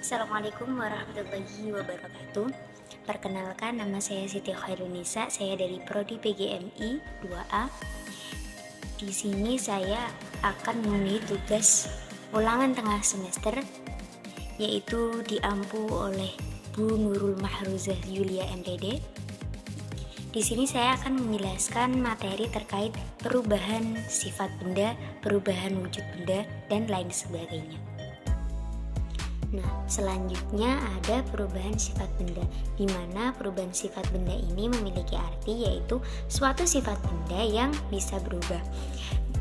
Assalamualaikum warahmatullahi wabarakatuh. Perkenalkan, nama saya Siti Khairunisa, saya dari Prodi PGMI 2A. Di sini saya akan memenuhi tugas ulangan tengah semester, yaitu diampu oleh Bu Nurul Mahruzah Yulia MPD. Di sini saya akan menjelaskan materi terkait perubahan sifat benda, perubahan wujud benda, dan lain sebagainya. Nah, selanjutnya ada perubahan sifat benda, di mana perubahan sifat benda ini memiliki arti yaitu suatu sifat benda yang bisa berubah,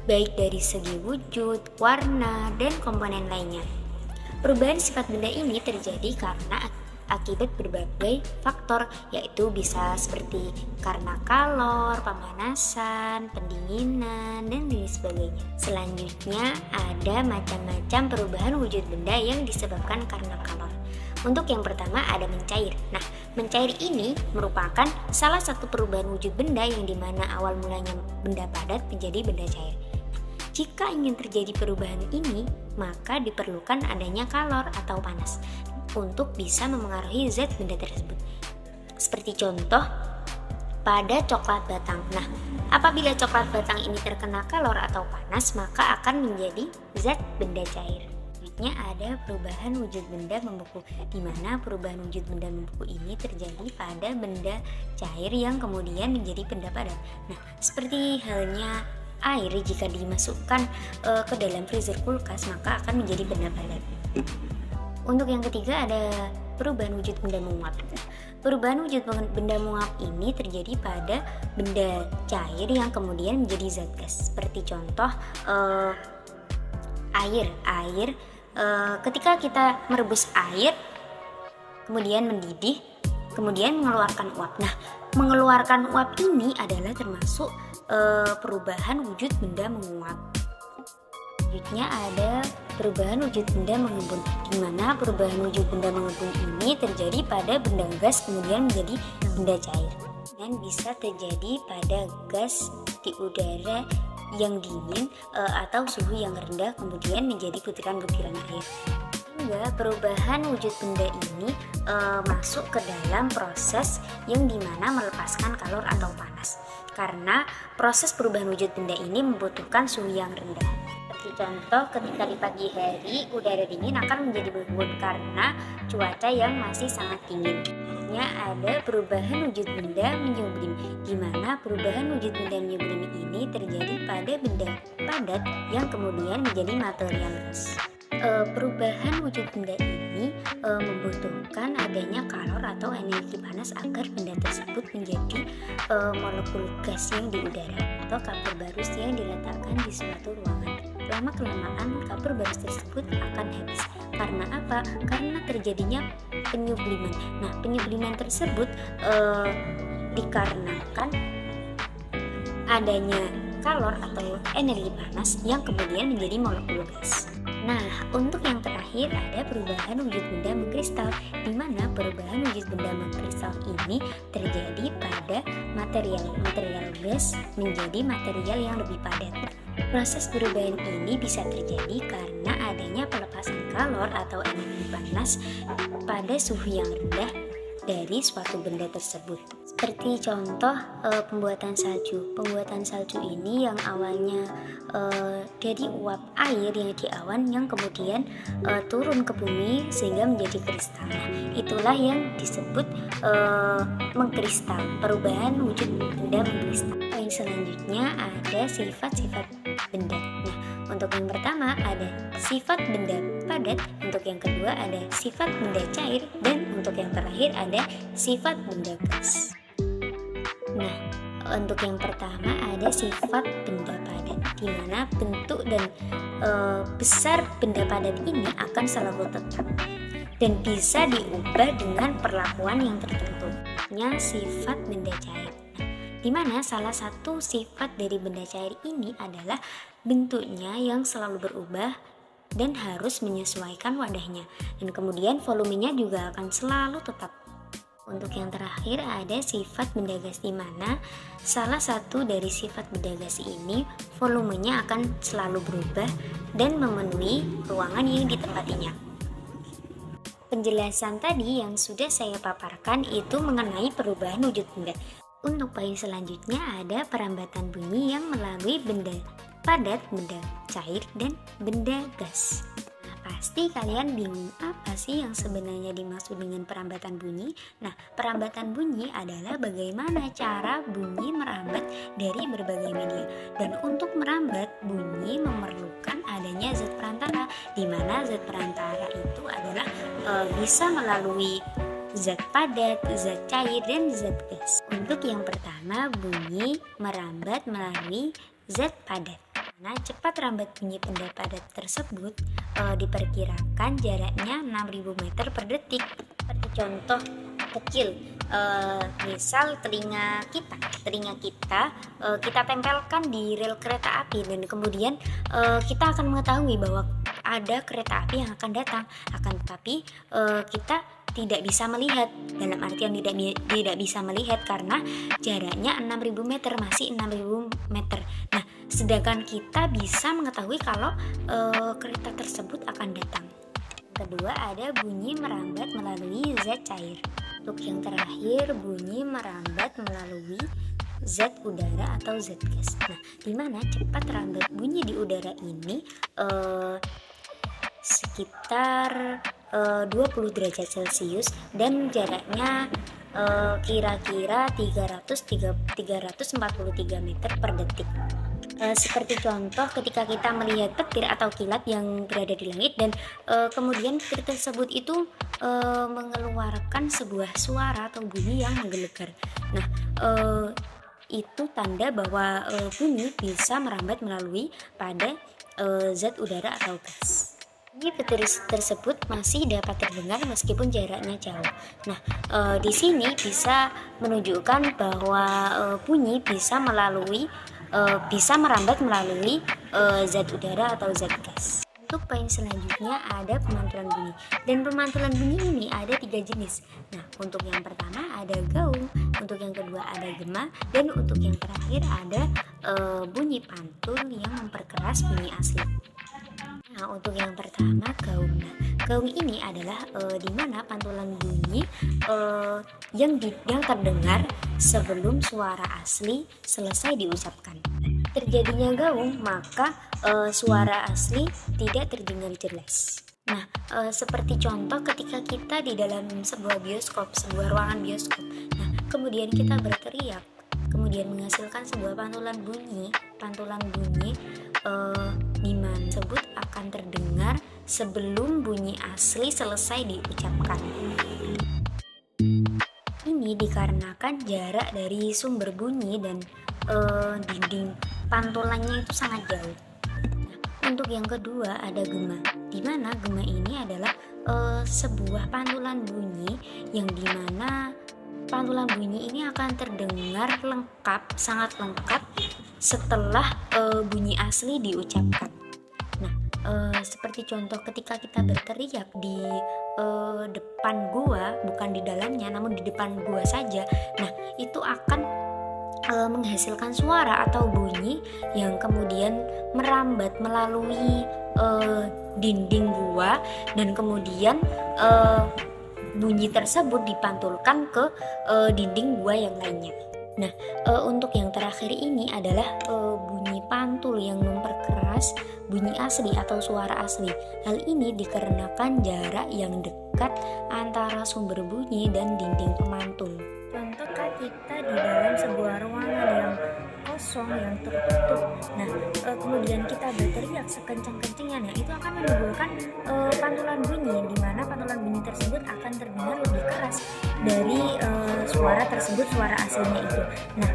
baik dari segi wujud, warna, dan komponen lainnya. Perubahan sifat benda ini terjadi karena akibat berbagai faktor, yaitu bisa seperti karena kalor, pemanasan, pendinginan, dan lain sebagainya. Selanjutnya ada macam-macam perubahan wujud benda yang disebabkan karena kalor. Untuk yang pertama ada mencair. Nah, mencair ini merupakan salah satu perubahan wujud benda yang dimana awal mulanya benda padat menjadi benda cair. Jika ingin terjadi perubahan ini, maka diperlukan adanya kalor atau panas untuk bisa memengaruhi zat benda tersebut. Seperti contoh pada coklat batang. Nah, apabila coklat batang ini terkena kalor atau panas, maka akan menjadi zat benda cair. Selanjutnya ada perubahan wujud benda membeku, di mana perubahan wujud benda membeku ini terjadi pada benda cair yang kemudian menjadi benda padat. Nah, seperti halnya air jika dimasukkan ke dalam freezer kulkas, maka akan menjadi benda padat. Untuk yang ketiga ada perubahan wujud benda menguap. Perubahan wujud benda menguap ini terjadi pada benda cair yang kemudian menjadi zat gas. Seperti contoh air. Ketika kita merebus air, kemudian mendidih, kemudian mengeluarkan uap. Nah, mengeluarkan uap ini adalah termasuk perubahan wujud benda menguap. Selanjutnya ada perubahan wujud benda mengembun, di mana perubahan wujud benda mengembun ini terjadi pada benda gas kemudian menjadi benda cair, dan bisa terjadi pada gas di udara yang dingin atau suhu yang rendah kemudian menjadi butiran-butiran air. Hingga perubahan wujud benda ini masuk ke dalam proses yang dimana melepaskan kalor atau panas, karena proses perubahan wujud benda ini membutuhkan suhu yang rendah. Seperti contoh, ketika di pagi hari udara dingin akan menjadi berembun karena cuaca yang masih sangat dingin. Ada perubahan wujud benda menyublim, di mana perubahan wujud benda menyublim ini terjadi pada benda padat yang kemudian menjadi material gas. Perubahan wujud benda ini membutuhkan adanya kalor atau energi panas agar benda tersebut menjadi molekul gas yang di udara atau kapur barus yang diletakkan di suatu ruangan. Lama-kelamaan kapur barus tersebut akan habis. Karena apa? Karena terjadinya penyubliman. Nah, penyubliman tersebut dikarenakan adanya kalor atau energi panas yang kemudian menjadi molekul gas. Nah, untuk yang terakhir ada perubahan wujud benda mengkristal, di mana perubahan wujud benda mengkristal ini terjadi pada material gas menjadi material yang lebih padat. Proses perubahan ini bisa terjadi karena adanya pelepasan kalor atau energi panas pada suhu yang rendah dari suatu benda tersebut. Seperti contoh pembuatan salju. Pembuatan salju ini yang awalnya dari uap air yang di awan yang kemudian turun ke bumi sehingga menjadi kristal. Nah, itulah yang disebut mengkristal, perubahan wujud benda mengkristal. Poin selanjutnya ada sifat-sifat benda. Nah, untuk yang pertama ada sifat benda padat, untuk yang kedua ada sifat benda cair, dan untuk yang terakhir ada sifat benda gas. Nah, untuk yang pertama ada sifat benda padat, di mana bentuk dan besar benda padat ini akan selalu tetap dan bisa diubah dengan perlakuan yang tertentu. Sifat benda cair, di mana salah satu sifat dari benda cair ini adalah bentuknya yang selalu berubah dan harus menyesuaikan wadahnya, dan kemudian volumenya juga akan selalu tetap. Untuk yang terakhir ada sifat benda gas, di mana salah satu dari sifat benda gas ini volumenya akan selalu berubah dan memenuhi ruangan yang ditempatinya. Penjelasan tadi yang sudah saya paparkan itu mengenai perubahan wujud benda. Untuk poin selanjutnya ada perambatan bunyi yang melalui benda padat, benda cair, dan benda gas. Pasti kalian bingung apa sih yang sebenarnya dimaksud dengan perambatan bunyi? Nah, perambatan bunyi adalah bagaimana cara bunyi merambat dari berbagai media. Dan untuk merambat bunyi memerlukan adanya zat perantara, di mana zat perantara itu adalah bisa melalui zat padat, zat cair, dan zat gas. Untuk yang pertama, bunyi merambat melalui zat padat. Nah, cepat rambat bunyi benda padat tersebut diperkirakan jaraknya 6000 meter per detik. Seperti contoh kecil, misal telinga kita kita tempelkan di rel kereta api, dan kemudian kita akan mengetahui bahwa ada kereta api yang akan datang, akan tetapi kita tidak bisa melihat, dalam artian tidak bisa melihat karena jaraknya 6000 meter, masih 6000 meter. Nah, sedangkan kita bisa mengetahui kalau kereta tersebut akan datang. Kedua ada bunyi merambat melalui zat cair. Untuk yang terakhir, bunyi merambat melalui zat udara atau zat gas. Nah, di mana cepat rambat bunyi di udara ini sekitar 20 derajat Celcius dan jaraknya kira-kira 343 meter per detik. Seperti contoh ketika kita melihat petir atau kilat yang berada di langit, dan kemudian petir tersebut itu mengeluarkan sebuah suara atau bunyi yang menggelegar. Nah, itu tanda bahwa bunyi bisa merambat melalui pada zat udara atau gas. Bunyi petir tersebut masih dapat terdengar meskipun jaraknya jauh. Nah, di sini bisa menunjukkan bahwa bunyi bisa merambat melalui zat udara atau zat gas. Untuk poin selanjutnya ada pemantulan bunyi, dan pemantulan bunyi ini ada 3 jenis. Nah, untuk yang pertama ada gaung, untuk yang kedua ada gema, dan untuk yang terakhir ada bunyi pantul yang memperkeras bunyi asli. Nah, untuk yang pertama gaung. Nah, gaung ini adalah di mana pantulan bunyi yang terdengar sebelum suara asli selesai diucapkan. Terjadinya gaung, maka suara asli tidak terdengar jelas. Nah, seperti contoh ketika kita di dalam sebuah ruangan bioskop. Nah, kemudian kita berteriak, kemudian menghasilkan sebuah pantulan bunyi di mana tersebut akan terdengar sebelum bunyi asli selesai diucapkan. Ini dikarenakan jarak dari sumber bunyi dan dinding pantulannya itu sangat jauh. Untuk yang kedua ada gema, di mana gema ini adalah sebuah pantulan bunyi yang dimana pantulan bunyi ini akan terdengar lengkap, sangat lengkap setelah bunyi asli diucapkan. Nah, seperti contoh ketika kita berteriak di depan gua, bukan di dalamnya namun di depan gua saja. Nah, itu akan menghasilkan suara atau bunyi yang kemudian merambat melalui dinding gua, dan kemudian bunyi tersebut dipantulkan ke dinding gua yang lainnya. Nah, untuk yang terakhir ini adalah bunyi pantul yang memperkeras bunyi asli atau suara asli. Hal ini dikarenakan jarak yang dekat antara sumber bunyi dan dinding pemantul. Contoh kita di dalam sebuah ruangan yang kosong, yang tertutup. Nah, kemudian kita berteriak sekencang-kencangnya, nah itu akan menimbulkan pantulan bunyi, di mana pantulan bunyi tersebut akan terdengar lebih keras dari suara tersebut, suara aslinya itu. Nah,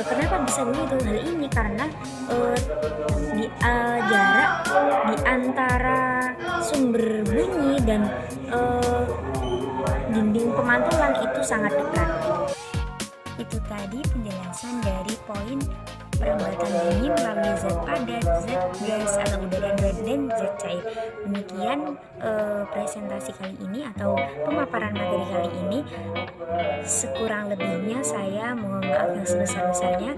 kenapa bisa begitu? Hal ini karena jarak di antara sumber bunyi dan dinding pemantulan itu sangat dekat. Itu tadi penjelasan dari poin perambatan bunyi melalui zat padat, zat gas, alam udara, dan zat cair. Demikian presentasi kali ini atau pemaparan materi kali ini. Sekurang lebihnya saya mohon maaf yang sebesar-besarnya.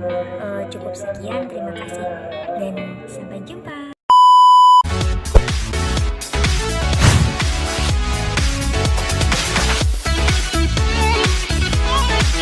Cukup sekian, terima kasih dan sampai jumpa.